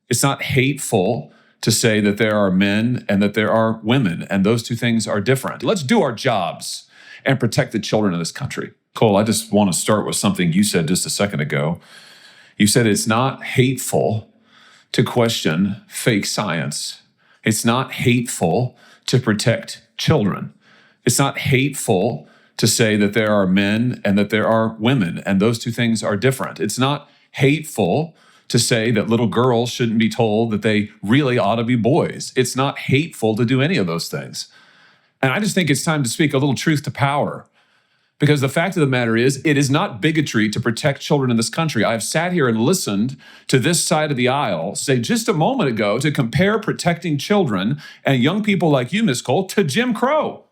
It's not hateful to say that there are men and that there are women, and those two things are different. Let's do our jobs and protect the children of this country. Cole, I just want to start with something you said just a second ago. You said it's not hateful to question fake science. It's not hateful to protect children. It's not hateful to say that there are men and that there are women, and those two things are different. It's not hateful to say that little girls shouldn't be told that they really ought to be boys. It's not hateful to do any of those things. And I just think it's time to speak a little truth to power. Because the fact of the matter is, it is not bigotry to protect children in this country. I've sat here and listened to this side of the aisle say just a moment ago to compare protecting children and young people like you, Ms. Cole, to Jim Crow.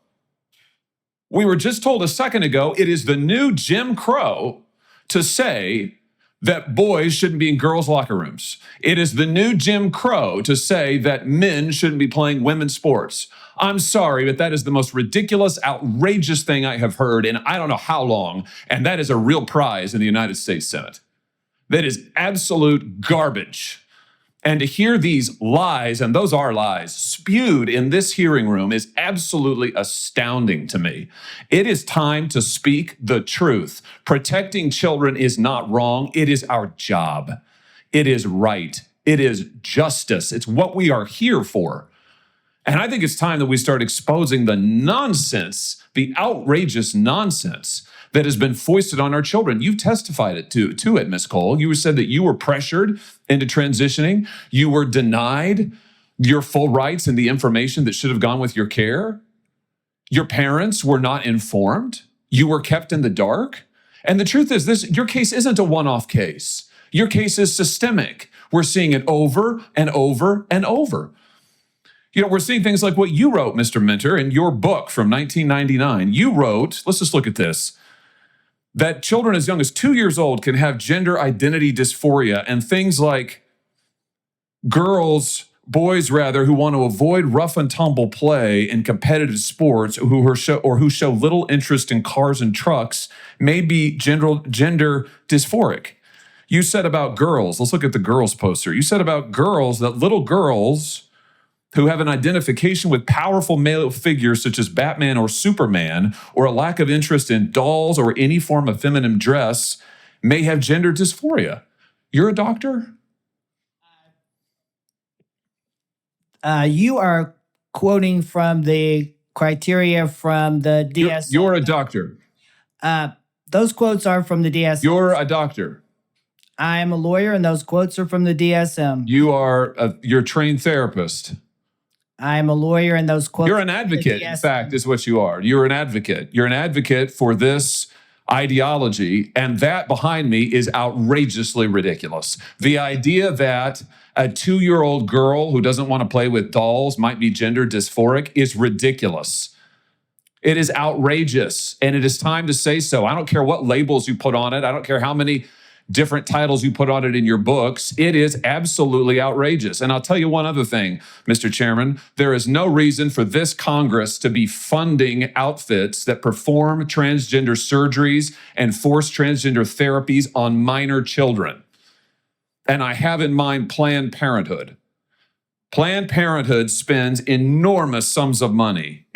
We were just told a second ago, it is the new Jim Crow to say that boys shouldn't be in girls' locker rooms. It is the new Jim Crow to say that men shouldn't be playing women's sports. I'm sorry, but that is the most ridiculous, outrageous thing I have heard in I don't know how long, and that is a real prize in the United States Senate. That is absolute garbage. And to hear these lies, and those are lies, spewed in this hearing room is absolutely astounding to me. It is time to speak the truth. Protecting children is not wrong. It is our job. It is right. It is justice. It's what we are here for. And I think it's time that we start exposing the nonsense, the outrageous nonsense that has been foisted on our children. You've testified to it, Ms. Cole. You said that you were pressured into transitioning. You were denied your full rights and the information that should have gone with your care. Your parents were not informed. You were kept in the dark. And the truth is this, your case isn't a one-off case. Your case is systemic. We're seeing it over and over and over. You know, we're seeing things like what you wrote, Mr. Minter, in your book from 1999. You wrote, let's just look at this, that children as young as 2 years old can have gender identity dysphoria and things like boys rather, who want to avoid rough and tumble play in competitive sports who show little interest in cars and trucks may be gender dysphoric. You said about girls, let's look at the girls poster. You said about girls that little girls who have an identification with powerful male figures such as Batman or Superman, or a lack of interest in dolls or any form of feminine dress, may have gender dysphoria. You're a doctor? You are quoting from the criteria from the DSM. You're a doctor. Those quotes are from the DSM. You're a doctor. I am a lawyer, and those quotes are from the DSM. You're a trained therapist. I am a lawyer, and those quotes. You're an advocate, in fact, is what you are. You're an advocate. You're an advocate for this ideology, and that behind me is outrageously ridiculous. The idea that a 2-year-old girl who doesn't want to play with dolls might be gender dysphoric is ridiculous. It is outrageous, and it is time to say so. I don't care what labels you put on it. I don't care how many different titles you put on it in your books. It is absolutely outrageous. And I'll tell you one other thing, Mr. Chairman. There is no reason for this Congress to be funding outfits that perform transgender surgeries and forced transgender therapies on minor children. And I have in mind Planned Parenthood. Planned Parenthood spends enormous sums of money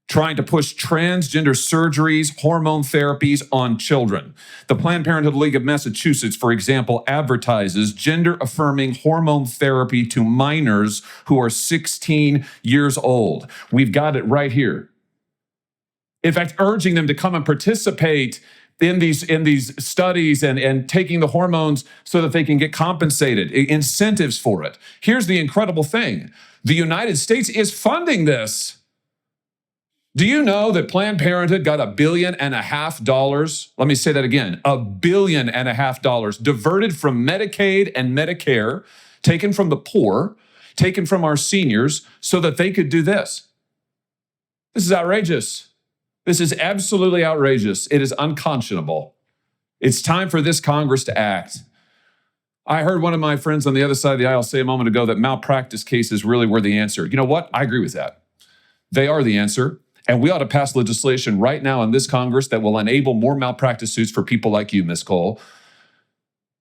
trying to push transgender surgeries, hormone therapies on children. The Planned Parenthood League of Massachusetts, for example, advertises gender-affirming hormone therapy to minors who are 16 years old. We've got it right here. In fact, urging them to come and participate in these studies and taking the hormones so that they can get compensated, incentives for it. Here's the incredible thing. The United States is funding this. Do you know that Planned Parenthood got $1.5 billion? Let me say that again, $1.5 billion diverted from Medicaid and Medicare, taken from the poor, taken from our seniors, so that they could do this. This is outrageous. This is absolutely outrageous. It is unconscionable. It's time for this Congress to act. I heard one of my friends on the other side of the aisle say a moment ago that malpractice cases really were the answer. You know what? I agree with that. They are the answer. And we ought to pass legislation right now in this Congress that will enable more malpractice suits for people like you, Ms. Cole.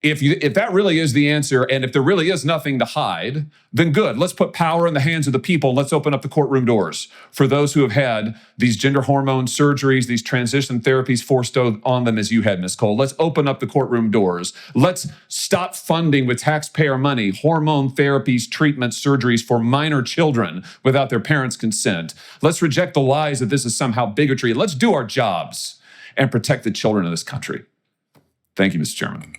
If that really is the answer, and if there really is nothing to hide, then good. Let's put power in the hands of the people. Let's open up the courtroom doors for those who have had these gender hormone surgeries, these transition therapies forced on them as you had, Ms. Cole. Let's open up the courtroom doors. Let's stop funding with taxpayer money hormone therapies, treatments, surgeries for minor children without their parents' consent. Let's reject the lies that this is somehow bigotry. Let's do our jobs and protect the children of this country. Thank you, Mr. Chairman.